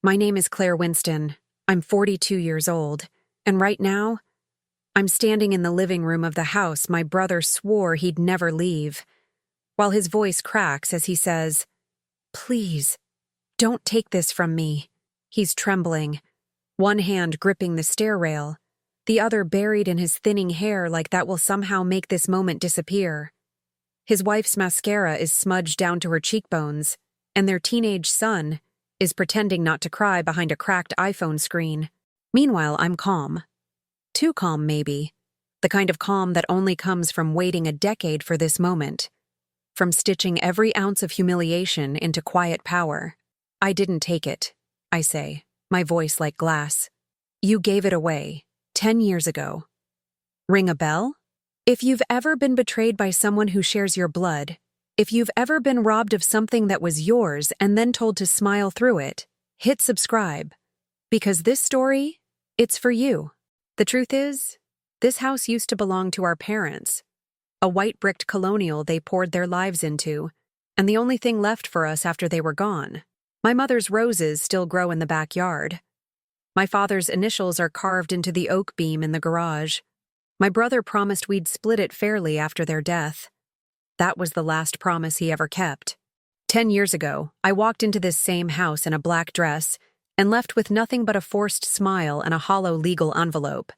My name is Claire Winston. I'm 42 years old, and right now, I'm standing in the living room of the house my brother swore he'd never leave, while his voice cracks as he says, "Please, don't take this from me." He's trembling, one hand gripping the stair rail, the other buried in his thinning hair like that will somehow make this moment disappear. His wife's mascara is smudged down to her cheekbones, and their teenage son is pretending not to cry behind a cracked iPhone screen. Meanwhile, I'm calm. Too calm, maybe. The kind of calm that only comes from waiting a decade for this moment. From stitching every ounce of humiliation into quiet power. I didn't take it, I say, my voice like glass. You gave it away, 10 years ago. Ring a bell? If you've ever been betrayed by someone who shares your blood, if you've ever been robbed of something that was yours and then told to smile through it, hit subscribe. Because this story, it's for you. The truth is, this house used to belong to our parents. A white-bricked colonial they poured their lives into, and the only thing left for us after they were gone. My mother's roses still grow in the backyard. My father's initials are carved into the oak beam in the garage. My brother promised we'd split it fairly after their death. That was the last promise he ever kept. 10 years ago, I walked into this same house in a black dress and left with nothing but a forced smile and a hollow legal envelope.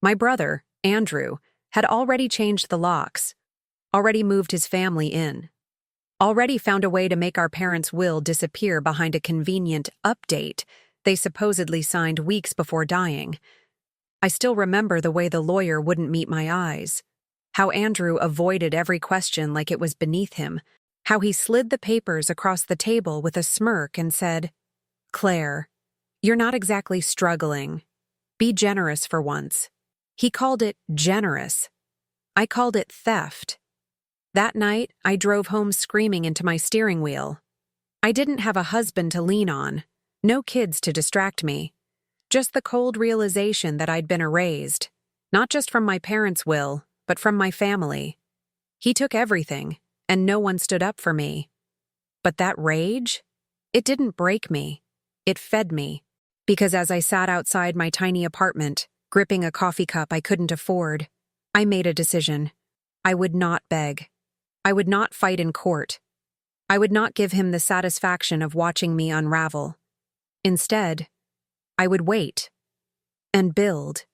My brother, Andrew, had already changed the locks, already moved his family in, already found a way to make our parents' will disappear behind a convenient update they supposedly signed weeks before dying. I still remember the way the lawyer wouldn't meet my eyes, how Andrew avoided every question like it was beneath him, how he slid the papers across the table with a smirk and said, "Claire, you're not exactly struggling. Be generous for once." He called it generous. I called it theft. That night, I drove home screaming into my steering wheel. I didn't have a husband to lean on, no kids to distract me, just the cold realization that I'd been erased, not just from my parents' will, but from my family. He took everything, and no one stood up for me. But that rage? It didn't break me. It fed me. Because as I sat outside my tiny apartment, gripping a coffee cup I couldn't afford, I made a decision. I would not beg. I would not fight in court. I would not give him the satisfaction of watching me unravel. Instead, I would wait, and build,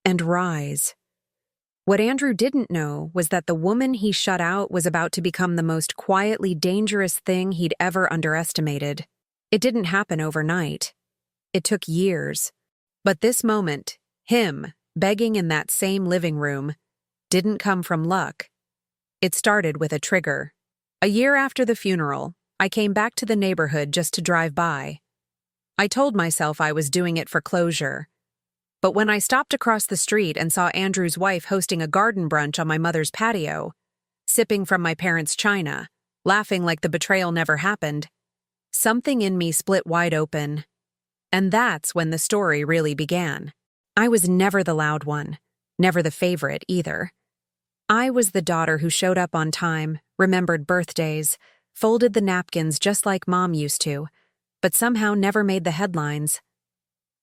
and rise. What Andrew didn't know was that the woman he shut out was about to become the most quietly dangerous thing he'd ever underestimated. It didn't happen overnight. It took years. But this moment, him, begging in that same living room, didn't come from luck. It started with a trigger. A year after the funeral, I came back to the neighborhood just to drive by. I told myself I was doing it for closure. But when I stopped across the street and saw Andrew's wife hosting a garden brunch on my mother's patio, sipping from my parents' china, laughing like the betrayal never happened, something in me split wide open. And that's when the story really began. I was never the loud one, never the favorite either. I was the daughter who showed up on time, remembered birthdays, folded the napkins just like Mom used to, but somehow never made the headlines.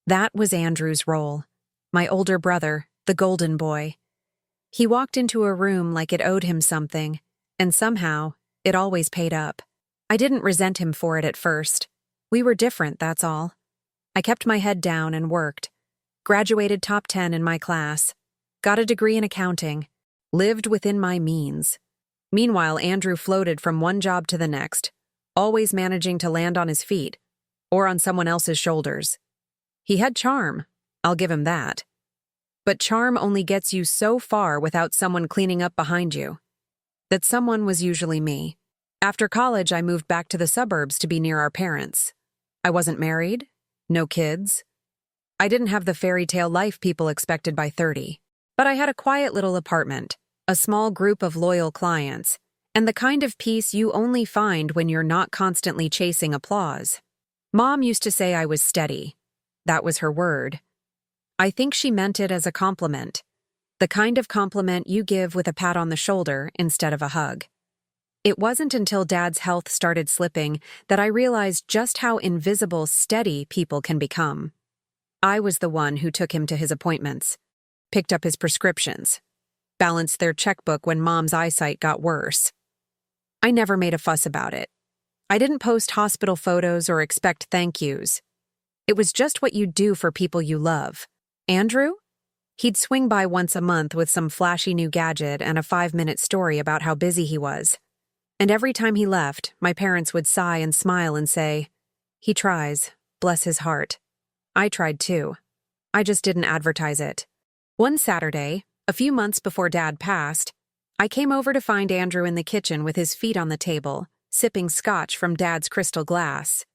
That was Andrew's role, my older brother, the golden boy. He walked into a room like it owed him something, and somehow, it always paid up. I didn't resent him for it at first. We were different, that's all. I kept my head down and worked, graduated top 10 in my class, got a degree in accounting, lived within my means. Meanwhile, Andrew floated from one job to the next, always managing to land on his feet, or on someone else's shoulders. He had charm, I'll give him that. But charm only gets you so far without someone cleaning up behind you. That someone was usually me. After college, I moved back to the suburbs to be near our parents. I wasn't married, no kids. I didn't have the fairy tale life people expected by 30. But I had a quiet little apartment, a small group of loyal clients, and the kind of peace you only find when you're not constantly chasing applause. Mom used to say I was steady. That was her word. I think she meant it as a compliment, the kind of compliment you give with a pat on the shoulder instead of a hug. It wasn't until Dad's health started slipping that I realized just how invisible steady people can become. I was the one who took him to his appointments, picked up his prescriptions, balanced their checkbook when Mom's eyesight got worse. I never made a fuss about it. I didn't post hospital photos or expect thank yous. It was just what you do for people you love. Andrew? He'd swing by once a month with some flashy new gadget and a 5-minute story about how busy he was. And every time he left, my parents would sigh and smile and say, "He tries, bless his heart." I tried too. I just didn't advertise it. One Saturday, a few months before Dad passed, I came over to find Andrew in the kitchen with his feet on the table, sipping scotch from Dad's crystal glass.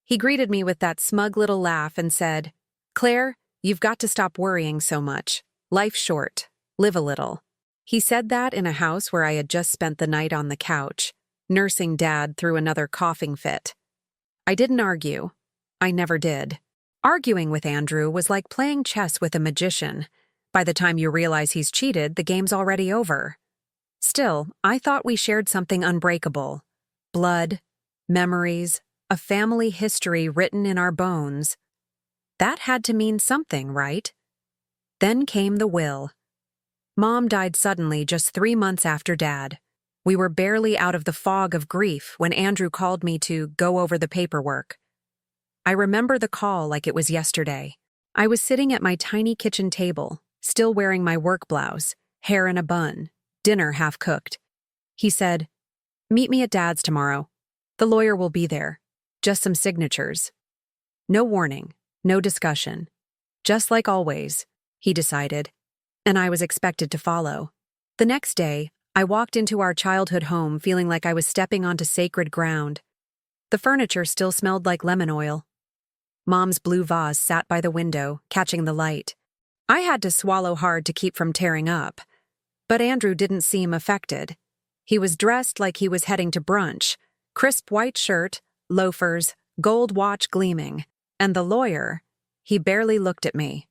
He greeted me with that smug little laugh and said, "Claire, you've got to stop worrying so much. Life's short. Live a little." He said that in a house where I had just spent the night on the couch, nursing Dad through another coughing fit. I didn't argue. I never did. Arguing with Andrew was like playing chess with a magician. By the time you realize he's cheated, the game's already over. Still, I thought we shared something unbreakable. Blood, memories, a family history written in our bones. That had to mean something, right? Then came the will. Mom died suddenly just 3 months after Dad. We were barely out of the fog of grief when Andrew called me to go over the paperwork. I remember the call like it was yesterday. I was sitting at my tiny kitchen table, still wearing my work blouse, hair in a bun, dinner half cooked. He said, "Meet me at Dad's tomorrow. The lawyer will be there. Just some signatures." No warning, no discussion. Just like always, he decided, and I was expected to follow. The next day, I walked into our childhood home feeling like I was stepping onto sacred ground. The furniture still smelled like lemon oil. Mom's blue vase sat by the window, catching the light. I had to swallow hard to keep from tearing up. But Andrew didn't seem affected. He was dressed like he was heading to brunch, crisp white shirt, loafers, gold watch gleaming, and the lawyer, he barely looked at me.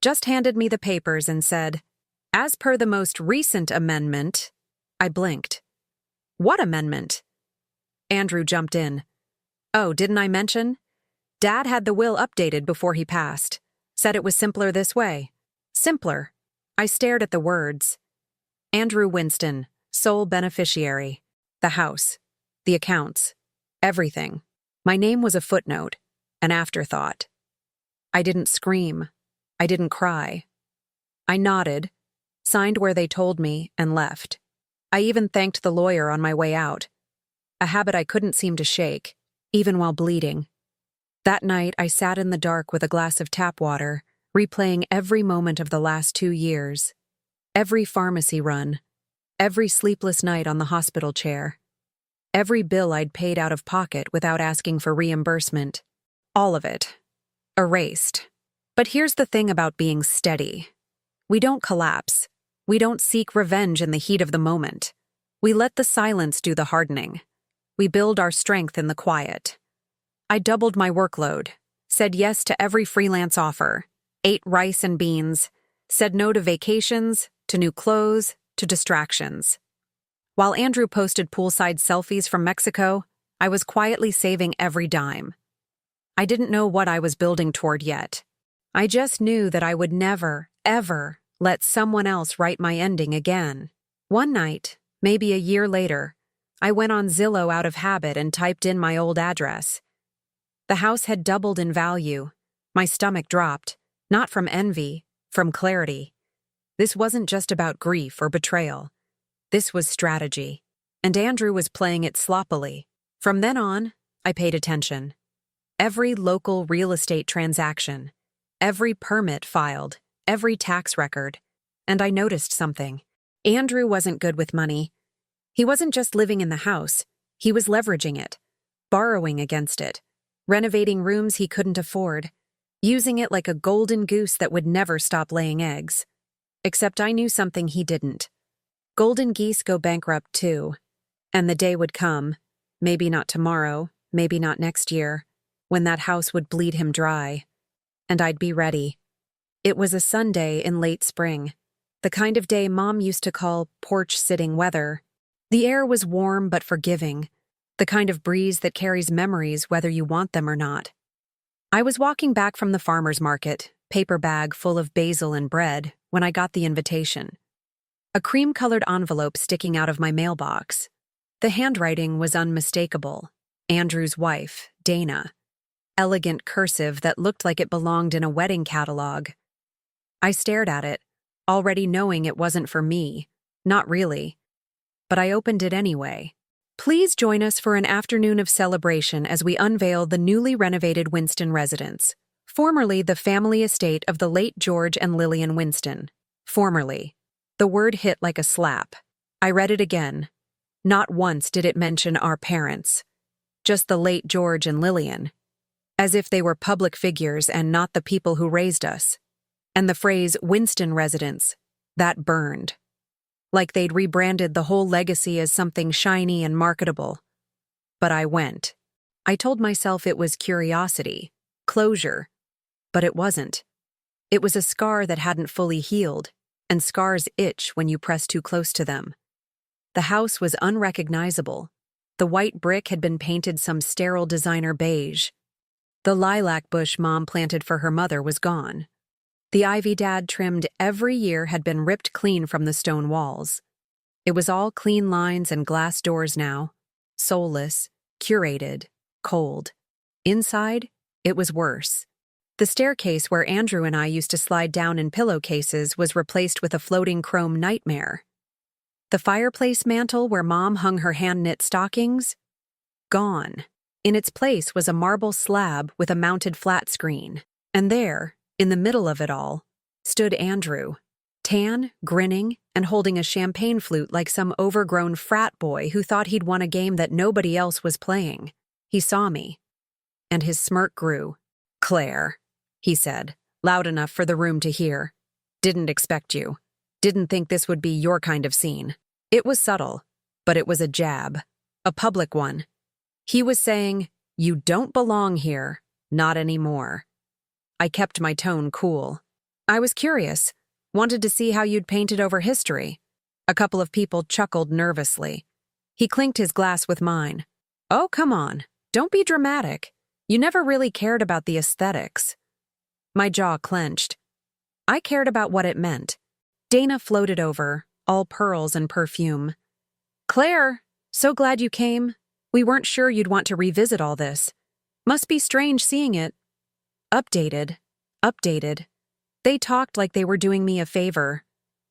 Just handed me the papers and said, "As per the most recent amendment." I blinked. "What amendment?" Andrew jumped in. "Oh, didn't I mention? Dad had the will updated before he passed. Said it was simpler this way." Simpler. I stared at the words. Andrew Winston, sole beneficiary. The house. The accounts. Everything. My name was a footnote, an afterthought. I didn't scream. I didn't cry. I nodded, signed where they told me, and left. I even thanked the lawyer on my way out, a habit I couldn't seem to shake, even while bleeding. That night, I sat in the dark with a glass of tap water, replaying every moment of the last 2 years. Every pharmacy run. Every sleepless night on the hospital chair. Every bill I'd paid out of pocket without asking for reimbursement. All of it. Erased. But here's the thing about being steady. We don't collapse. We don't seek revenge in the heat of the moment. We let the silence do the hardening. We build our strength in the quiet. I doubled my workload, said yes to every freelance offer, ate rice and beans, said no to vacations, to new clothes, to distractions. While Andrew posted poolside selfies from Mexico, I was quietly saving every dime. I didn't know what I was building toward yet. I just knew that I would never, ever let someone else write my ending again. One night, maybe a year later, I went on Zillow out of habit and typed in my old address. The house had doubled in value. My stomach dropped, not from envy, from clarity. This wasn't just about grief or betrayal. This was strategy, and Andrew was playing it sloppily. From then on, I paid attention. Every local real estate transaction, every permit filed, every tax record. And I noticed something. Andrew wasn't good with money. He wasn't just living in the house. He was leveraging it, borrowing against it, renovating rooms he couldn't afford, using it like a golden goose that would never stop laying eggs. Except I knew something he didn't. Golden geese go bankrupt too. And the day would come, maybe not tomorrow, maybe not next year, when that house would bleed him dry. And I'd be ready. It was a Sunday in late spring, the kind of day Mom used to call porch-sitting weather. The air was warm but forgiving, the kind of breeze that carries memories whether you want them or not. I was walking back from the farmer's market, paper bag full of basil and bread, when I got the invitation. A cream-colored envelope sticking out of my mailbox. The handwriting was unmistakable. Andrew's wife, Dana. Elegant cursive that looked like it belonged in a wedding catalog. I stared at it, already knowing it wasn't for me. Not really. But I opened it anyway. Please join us for an afternoon of celebration as we unveil the newly renovated Winston residence, formerly the family estate of the late George and Lillian Winston. Formerly. The word hit like a slap. I read it again. Not once did it mention our parents. Just the late George and Lillian. As if they were public figures and not the people who raised us. And the phrase Winston residence, that burned. Like they'd rebranded the whole legacy as something shiny and marketable. But I went. I told myself it was curiosity, closure. But it wasn't. It was a scar that hadn't fully healed, and scars itch when you press too close to them. The house was unrecognizable. The white brick had been painted some sterile designer beige. The lilac bush Mom planted for her mother was gone. The ivy Dad trimmed every year had been ripped clean from the stone walls. It was all clean lines and glass doors now, soulless, curated, cold. Inside, it was worse. The staircase where Andrew and I used to slide down in pillowcases was replaced with a floating chrome nightmare. The fireplace mantel where Mom hung her hand-knit stockings? Gone. In its place was a marble slab with a mounted flat screen. And there, in the middle of it all, stood Andrew, tan, grinning, and holding a champagne flute like some overgrown frat boy who thought he'd won a game that nobody else was playing. He saw me. And his smirk grew. "Claire," he said, loud enough for the room to hear. "Didn't expect you. Didn't think this would be your kind of scene." It was subtle, but it was a jab. A public one. He was saying, "You don't belong here. Not anymore." I kept my tone cool. I was curious. Wanted to see how you'd painted over history. A couple of people chuckled nervously. He clinked his glass with mine. "Oh, come on. Don't be dramatic. You never really cared about the aesthetics." My jaw clenched. I cared about what it meant. Dana floated over, all pearls and perfume. "Claire, so glad you came. We weren't sure you'd want to revisit all this. Must be strange seeing it. Updated. They talked like they were doing me a favor.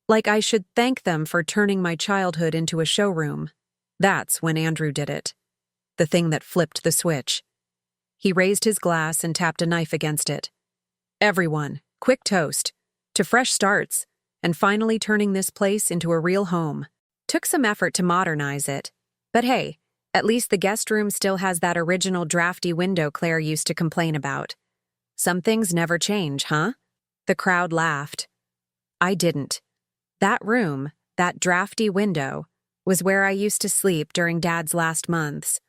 Like I should thank them for turning my childhood into a showroom. That's when Andrew did it. The thing that flipped the switch. He raised his glass and tapped a knife against it. "Everyone, quick toast. To fresh starts, and finally turning this place into a real home. Took some effort to modernize it. But hey, at least the guest room still has that original drafty window Claire used to complain about. Some things never change, huh?" The crowd laughed. I didn't. That room, that drafty window, was where I used to sleep during Dad's last months.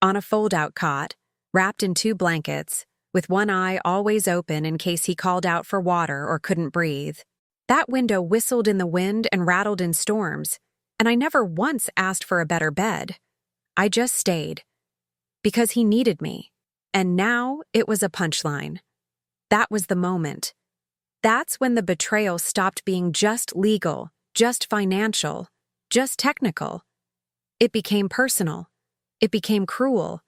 On a fold-out cot, wrapped in 2 blankets, with one eye always open in case he called out for water or couldn't breathe. That window whistled in the wind and rattled in storms, and I never once asked for a better bed. I just stayed. Because he needed me. And now it was a punchline. That was the moment. That's when the betrayal stopped being just legal, just financial, just technical. It became personal. It became cruel.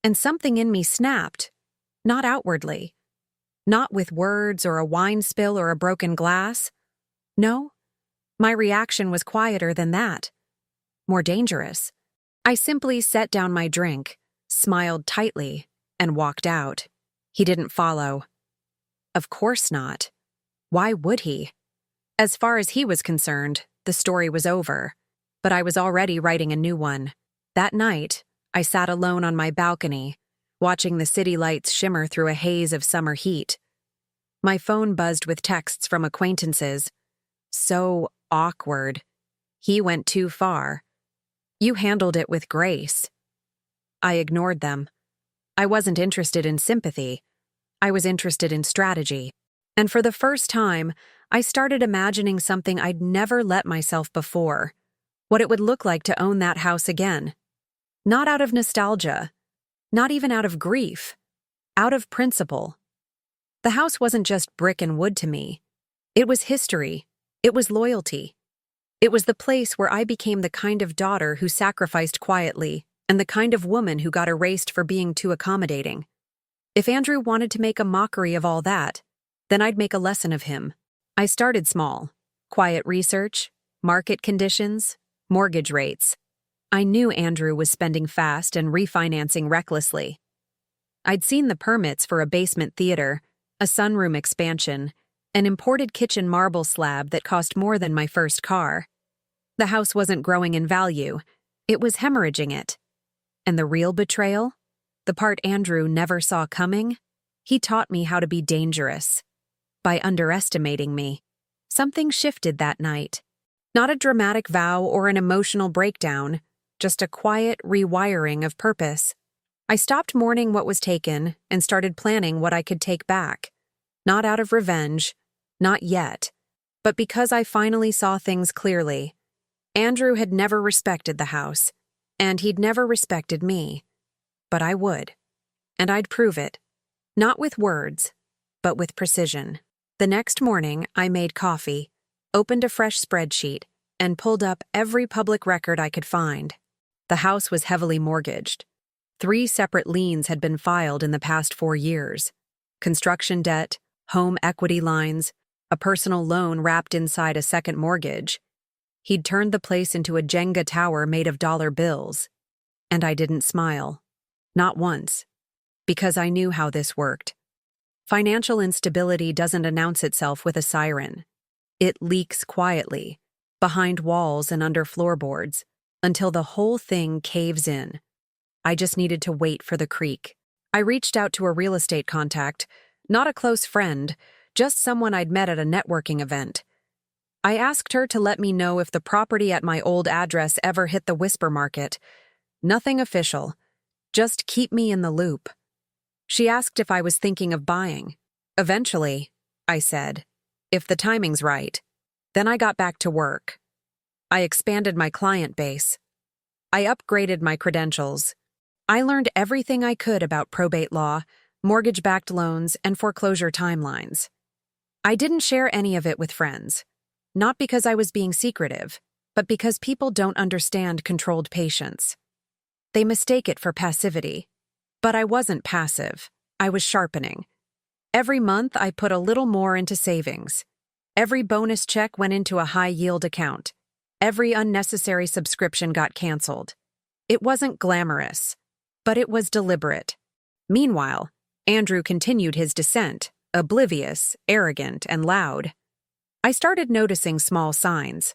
And something in me snapped. Not outwardly. Not with words or a wine spill or a broken glass. No, my reaction was quieter than that. More dangerous. I simply set down my drink, smiled tightly, and walked out. He didn't follow. Of course not. Why would he? As far as he was concerned, the story was over. But I was already writing a new one. That night, I sat alone on my balcony, watching the city lights shimmer through a haze of summer heat. My phone buzzed with texts from acquaintances. So awkward. He went too far. You handled it with grace. I ignored them. I wasn't interested in sympathy. I was interested in strategy. And for the first time, I started imagining something I'd never let myself before. what it would look like to own that house again. Not out of nostalgia, not even out of grief, out of principle. The house wasn't just brick and wood to me. It was history. It was loyalty. It was the place where I became the kind of daughter who sacrificed quietly and the kind of woman who got erased for being too accommodating. If Andrew wanted to make a mockery of all that, then I'd make a lesson of him. I started small. Quiet research, market conditions, mortgage rates. I knew Andrew was spending fast and refinancing recklessly. I'd seen the permits for a basement theater, a sunroom expansion, an imported kitchen marble slab that cost more than my first car. The house wasn't growing in value, it was hemorrhaging it. And the real betrayal? The part Andrew never saw coming? He taught me how to be dangerous. By underestimating me. Something shifted that night. Not a dramatic vow or an emotional breakdown, just a quiet rewiring of purpose. I stopped mourning what was taken and started planning what I could take back. Not out of revenge, not yet, but because I finally saw things clearly. Andrew had never respected the house, and he'd never respected me. But I would. And I'd prove it. Not with words, but with precision. The next morning, I made coffee, opened a fresh spreadsheet, and pulled up every public record I could find. The house was heavily mortgaged. 3 separate liens had been filed in the past 4 years. Construction debt, home equity lines, a personal loan wrapped inside a second mortgage. He'd turned the place into a Jenga tower made of dollar bills. And I didn't smile. Not once. Because I knew how this worked. Financial instability doesn't announce itself with a siren. It leaks quietly, behind walls and under floorboards, until the whole thing caves in. I just needed to wait for the creak. I reached out to a real estate contact, not a close friend, just someone I'd met at a networking event. I asked her to let me know if the property at my old address ever hit the whisper market. Nothing official. Just keep me in the loop. She asked if I was thinking of buying. Eventually, I said, if the timing's right. Then I got back to work. I expanded my client base. I upgraded my credentials. I learned everything I could about probate law, mortgage-backed loans, and foreclosure timelines. I didn't share any of it with friends. Not because I was being secretive, but because people don't understand controlled patience. They mistake it for passivity. But I wasn't passive. I was sharpening. Every month, I put a little more into savings. Every bonus check went into a high-yield account. Every unnecessary subscription got canceled. It wasn't glamorous, but it was deliberate. Meanwhile, Andrew continued his descent, oblivious, arrogant, and loud. I started noticing small signs.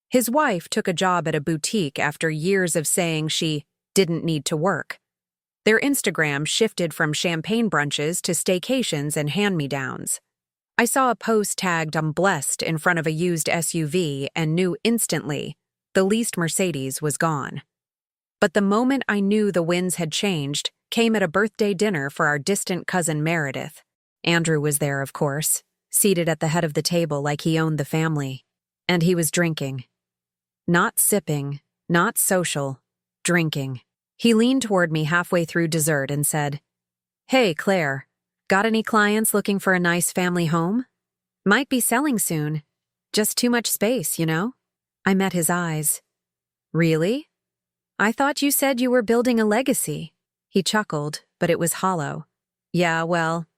His wife took a job at a boutique after years of saying she didn't need to work. Their Instagram shifted from champagne brunches to staycations and hand-me-downs. I saw a post tagged "I'm blessed" in front of a used SUV and knew instantly the leased Mercedes was gone. But the moment I knew the winds had changed came at a birthday dinner for our distant cousin Meredith. Andrew was there, of course, seated at the head of the table like he owned the family. And he was drinking. Not sipping, not social, drinking. He leaned toward me halfway through dessert and said, "Hey, Claire, got any clients looking for a nice family home? Might be selling soon. Just too much space, you know?" I met his eyes. "Really? I thought you said you were building a legacy." He chuckled, but it was hollow. "Yeah, well,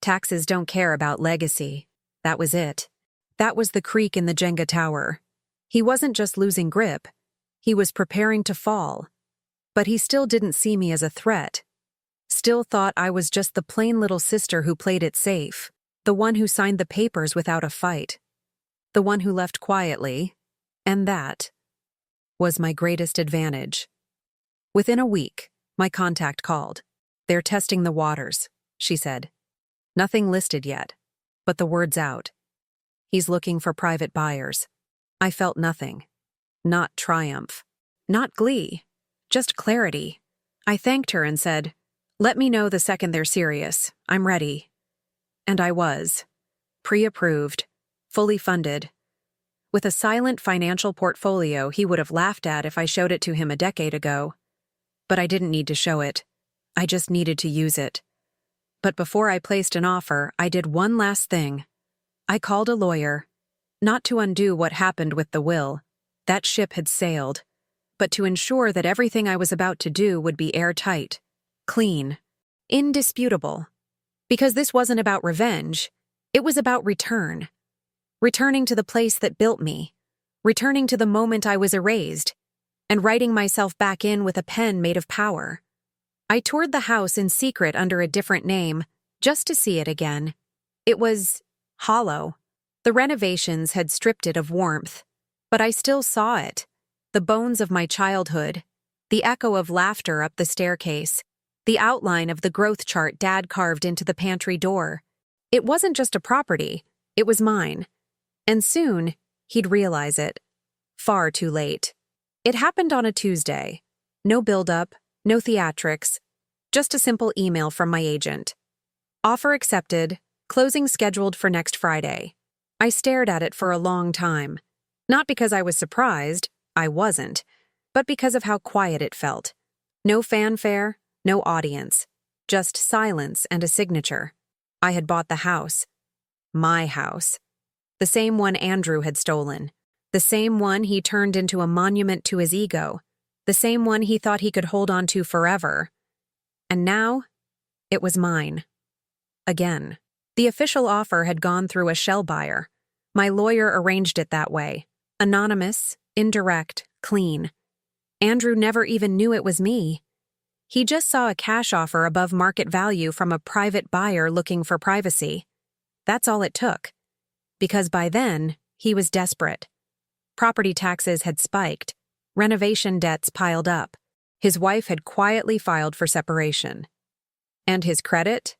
taxes don't care about legacy." That was it. That was the creak in the Jenga tower. He wasn't just losing grip. He was preparing to fall. But he still didn't see me as a threat. Still thought I was just the plain little sister who played it safe, the one who signed the papers without a fight, the one who left quietly, and that was my greatest advantage. Within a week, my contact called. "They're testing the waters," she said. "Nothing listed yet, but the word's out. He's looking for private buyers." I felt nothing. Not triumph. Not glee. Just clarity. I thanked her and said, "Let me know the second they're serious. I'm ready." And I was. Pre-approved. Fully funded. with a silent financial portfolio he would have laughed at if I showed it to him a decade ago. But I didn't need to show it. I just needed to use it. But before I placed an offer, I did one last thing. I called a lawyer, not to undo what happened with the will. That ship had sailed, but to ensure that everything I was about to do would be airtight, clean, indisputable. Because this wasn't about revenge, it was about return. Returning to the place that built me, returning to the moment I was erased, and writing myself back in with a pen made of power. I toured the house in secret under a different name, just to see it again. It was hollow. The renovations had stripped it of warmth, but I still saw it. The bones of my childhood, the echo of laughter up the staircase, the outline of the growth chart Dad carved into the pantry door. It wasn't just a property, it was mine. And soon, he'd realize it. Far too late. It happened on a Tuesday. No build-up, no theatrics, just a simple email from my agent. Offer accepted, closing scheduled for next Friday. I stared at it for a long time. Not because I was surprised, I wasn't, but because of how quiet it felt. No fanfare, no audience, just silence and a signature. I had bought the house. My house. The same one Andrew had stolen. The same one he turned into a monument to his ego. The same one he thought he could hold on to forever. And now, it was mine. Again. The official offer had gone through a shell buyer. My lawyer arranged it that way. Anonymous, indirect, clean. Andrew never even knew it was me. He just saw a cash offer above market value from a private buyer looking for privacy. That's all it took. Because by then, he was desperate. Property taxes had spiked. Renovation debts piled up. His wife had quietly filed for separation. And his credit?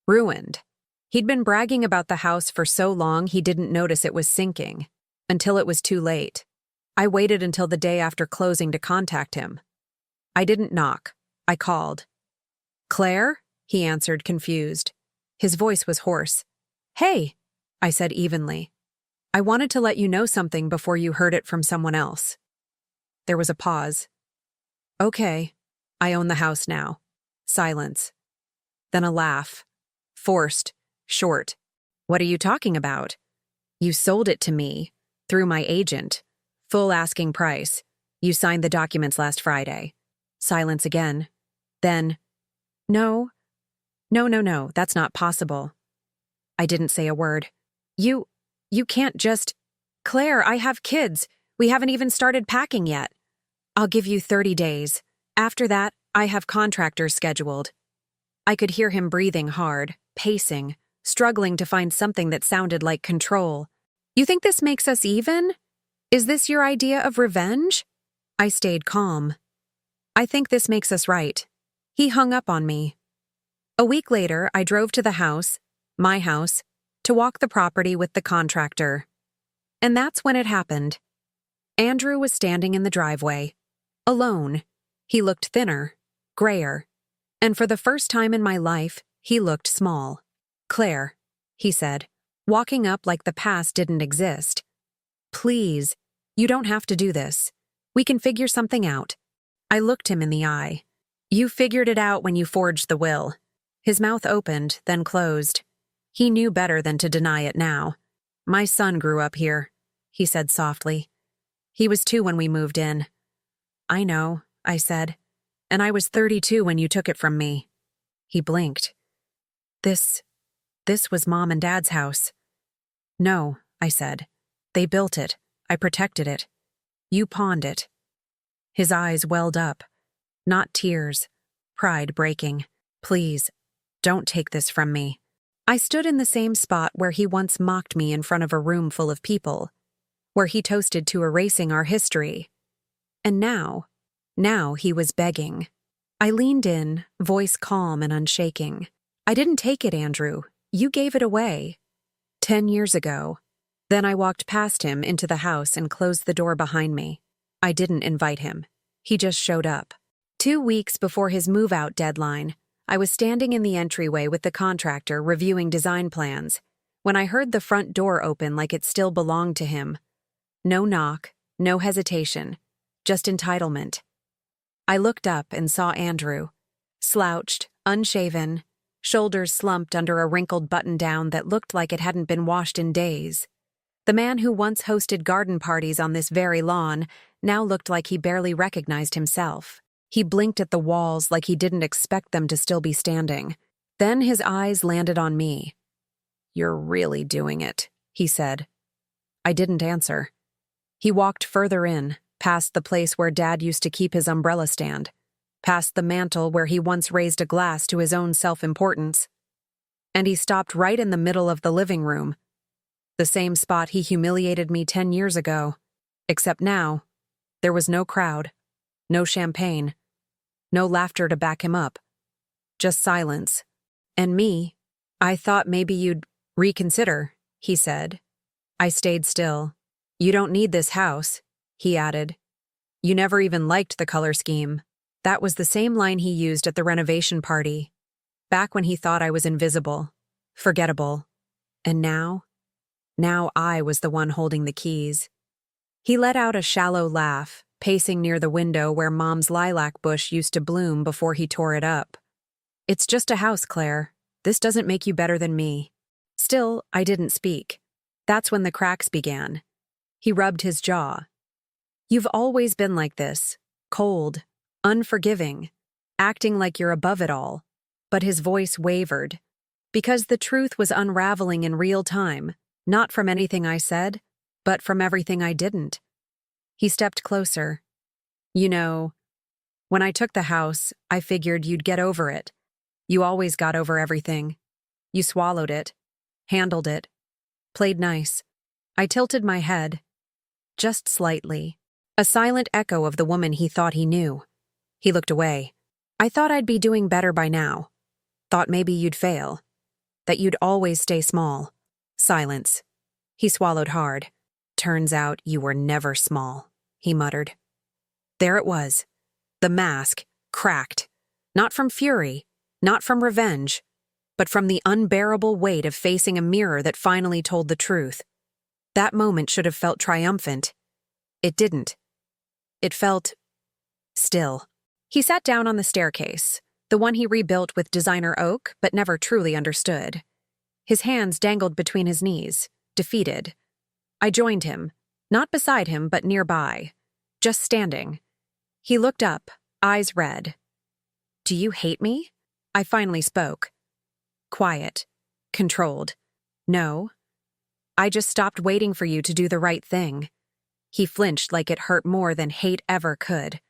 Ruined. He'd been bragging about the house for so long he didn't notice it was sinking. Until it was too late. I waited until the day after closing to contact him. I didn't knock. I called. "Claire?" he answered, confused. His voice was hoarse. "Hey," I said evenly. "I wanted to let you know something before you heard it from someone else." There was a pause. "Okay, I own the house now." Silence. Then a laugh. Forced, short. "What are you talking about?" "You sold it to me, through my agent. Full asking price. You signed the documents last Friday." Silence again. Then, No, that's not possible." I didn't say a word. You can't just... "Claire, I have kids. We haven't even started packing yet." "I'll give you 30 days. After that, I have contractors scheduled." I could hear him breathing hard, pacing, struggling to find something that sounded like control. "You think this makes us even? Is this your idea of revenge?" I stayed calm. "I think this makes us right." He hung up on me. A week later, I drove to the house, my house, to walk the property with the contractor. And that's when it happened. Andrew was standing in the driveway, alone. He looked thinner, grayer, and for the first time in my life, he looked small. "Claire," he said, walking up like the past didn't exist. "Please, you don't have to do this. We can figure something out." I looked him in the eye. "You figured it out when you forged the will." His mouth opened, then closed. He knew better than to deny it now. "My son grew up here," he said softly. "He was 2 when we moved in." "I know," I said. "And I was 32 when you took it from me." He blinked. This was Mom and Dad's house." "No," I said. "They built it. I protected it. You pawned it." His eyes welled up. Not tears. Pride breaking. "Please, don't take this from me." I stood in the same spot where he once mocked me in front of a room full of people, where he toasted to erasing our history. And now he was begging. I leaned in, voice calm and unshaking. "I didn't take it, Andrew. You gave it away. 10 years ago." Then I walked past him into the house and closed the door behind me. I didn't invite him. He just showed up. 2 weeks before his move-out deadline, I was standing in the entryway with the contractor reviewing design plans when I heard the front door open like it still belonged to him. No knock, no hesitation, just entitlement. I looked up and saw Andrew, slouched, unshaven, shoulders slumped under a wrinkled button-down that looked like it hadn't been washed in days. The man who once hosted garden parties on this very lawn now looked like he barely recognized himself. He blinked at the walls like he didn't expect them to still be standing. Then his eyes landed on me. "You're really doing it," he said. I didn't answer. He walked further in, past the place where Dad used to keep his umbrella stand, past the mantel where he once raised a glass to his own self-importance. And he stopped right in the middle of the living room, the same spot he humiliated me 10 years ago. Except now, there was no crowd, no champagne, no laughter to back him up. Just silence. And me. "I thought maybe you'd reconsider," he said. I stayed still. "You don't need this house," he added. "You never even liked the color scheme." That was the same line he used at the renovation party, back when he thought I was invisible, forgettable. And now I was the one holding the keys. He let out a shallow laugh, pacing near the window where Mom's lilac bush used to bloom before he tore it up. "It's just a house, Claire. This doesn't make you better than me." Still, I didn't speak. That's when the cracks began. He rubbed his jaw. "You've always been like this, cold, unforgiving, acting like you're above it all." But his voice wavered, because the truth was unraveling in real time, not from anything I said, but from everything I didn't. He stepped closer. "You know, when I took the house, I figured you'd get over it. You always got over everything. You swallowed it, handled it, played nice." I tilted my head, just slightly, a silent echo of the woman he thought he knew. He looked away. "I thought I'd be doing better by now. Thought maybe you'd fail. That you'd always stay small." Silence. He swallowed hard. "Turns out you were never small," he muttered. There it was. The mask, cracked. Not from fury, not from revenge, but from the unbearable weight of facing a mirror that finally told the truth. That moment should have felt triumphant. It didn't. It felt still. He sat down on the staircase, the one he rebuilt with designer oak but never truly understood. His hands dangled between his knees, defeated. I joined him, not beside him but nearby, just standing. He looked up, eyes red. "Do you hate me?" I finally spoke. Quiet, controlled. "No. I just stopped waiting for you to do the right thing." He flinched like it hurt more than hate ever could.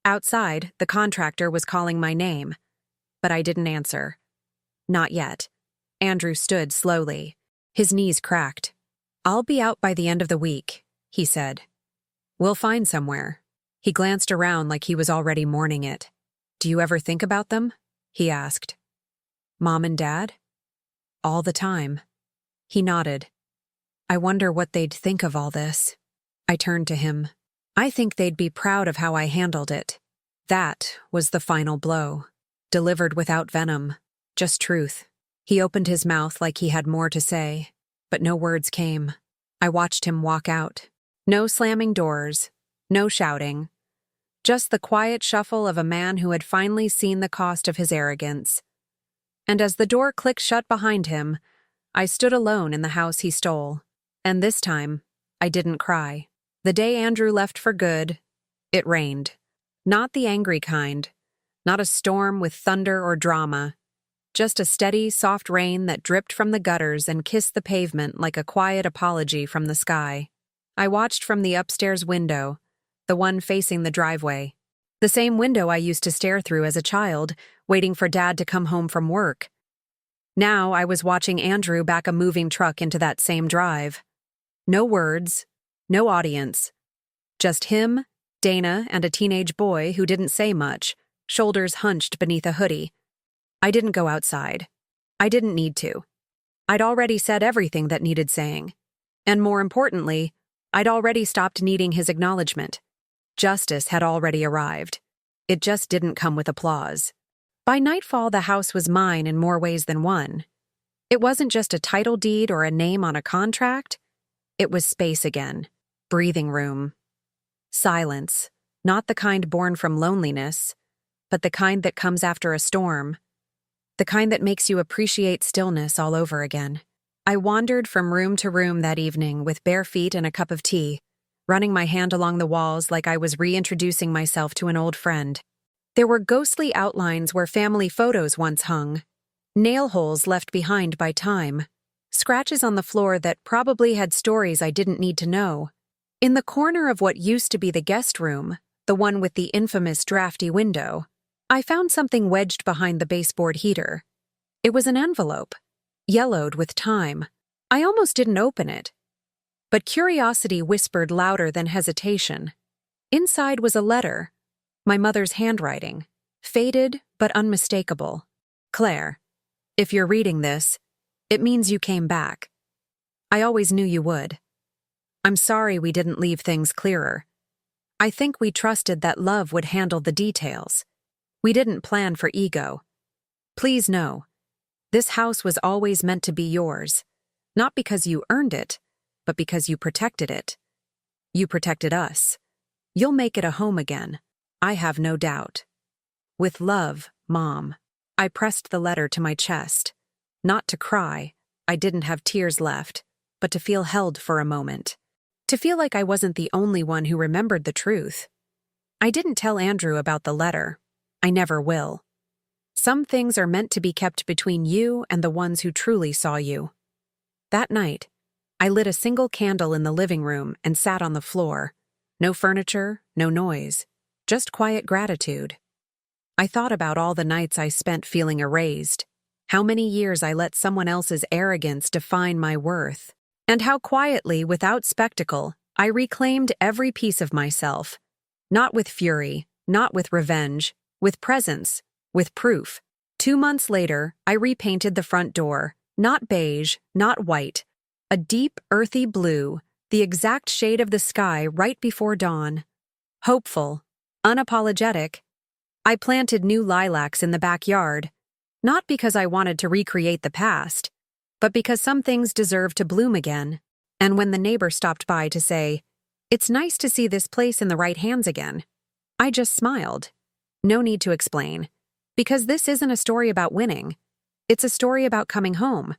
Outside, the contractor was calling my name, but I didn't answer. Not yet. Andrew stood slowly. His knees cracked. "I'll be out by the end of the week," he said. "We'll find somewhere." He glanced around like he was already mourning it. "Do you ever think about them?" he asked. "Mom and Dad?" "All the time." He nodded. "I wonder what they'd think of all this." I turned to him. "I think they'd be proud of how I handled it." That was the final blow. Delivered without venom, just truth. He opened his mouth like he had more to say, but no words came. I watched him walk out. No slamming doors, no shouting. Just the quiet shuffle of a man who had finally seen the cost of his arrogance. And as the door clicked shut behind him, I stood alone in the house he stole. And this time, I didn't cry. The day Andrew left for good, it rained. Not the angry kind. Not a storm with thunder or drama. Just a steady, soft rain that dripped from the gutters and kissed the pavement like a quiet apology from the sky. I watched from the upstairs window, the one facing the driveway. The same window I used to stare through as a child, waiting for Dad to come home from work. Now I was watching Andrew back a moving truck into that same drive. No words, no audience. Just him, Dana, and a teenage boy who didn't say much, shoulders hunched beneath a hoodie. I didn't go outside. I didn't need to. I'd already said everything that needed saying. And more importantly, I'd already stopped needing his acknowledgement. Justice had already arrived. It just didn't come with applause. By nightfall, the house was mine in more ways than one. It wasn't just a title deed or a name on a contract. It was space again. Breathing room. Silence. Not the kind born from loneliness, but the kind that comes after a storm. The kind that makes you appreciate stillness all over again. I wandered from room to room that evening with bare feet and a cup of tea, running my hand along the walls like I was reintroducing myself to an old friend. There were ghostly outlines where family photos once hung, nail holes left behind by time, scratches on the floor that probably had stories I didn't need to know. In the corner of what used to be the guest room, the one with the infamous drafty window, I found something wedged behind the baseboard heater. It was an envelope, yellowed with time. I almost didn't open it. But curiosity whispered louder than hesitation. Inside was a letter, my mother's handwriting, faded but unmistakable. Claire, if you're reading this, it means you came back. I always knew you would. I'm sorry we didn't leave things clearer. I think we trusted that love would handle the details. We didn't plan for ego. Please know, this house was always meant to be yours, not because you earned it, but because you protected it. You protected us. You'll make it a home again, I have no doubt. With love, Mom. I pressed the letter to my chest. Not to cry, I didn't have tears left, but to feel held for a moment. To feel like I wasn't the only one who remembered the truth. I didn't tell Andrew about the letter. I never will. Some things are meant to be kept between you and the ones who truly saw you. That night, I lit a single candle in the living room and sat on the floor. No furniture, no noise, just quiet gratitude. I thought about all the nights I spent feeling erased, how many years I let someone else's arrogance define my worth, and how quietly, without spectacle, I reclaimed every piece of myself. Not with fury, not with revenge, with presence, with proof. 2 months later, I repainted the front door, not beige, not white, a deep, earthy blue, the exact shade of the sky right before dawn. Hopeful, unapologetic, I planted new lilacs in the backyard, not because I wanted to recreate the past, but because some things deserve to bloom again. And when the neighbor stopped by to say, "It's nice to see this place in the right hands again," I just smiled. No need to explain, because this isn't a story about winning. It's a story about coming home.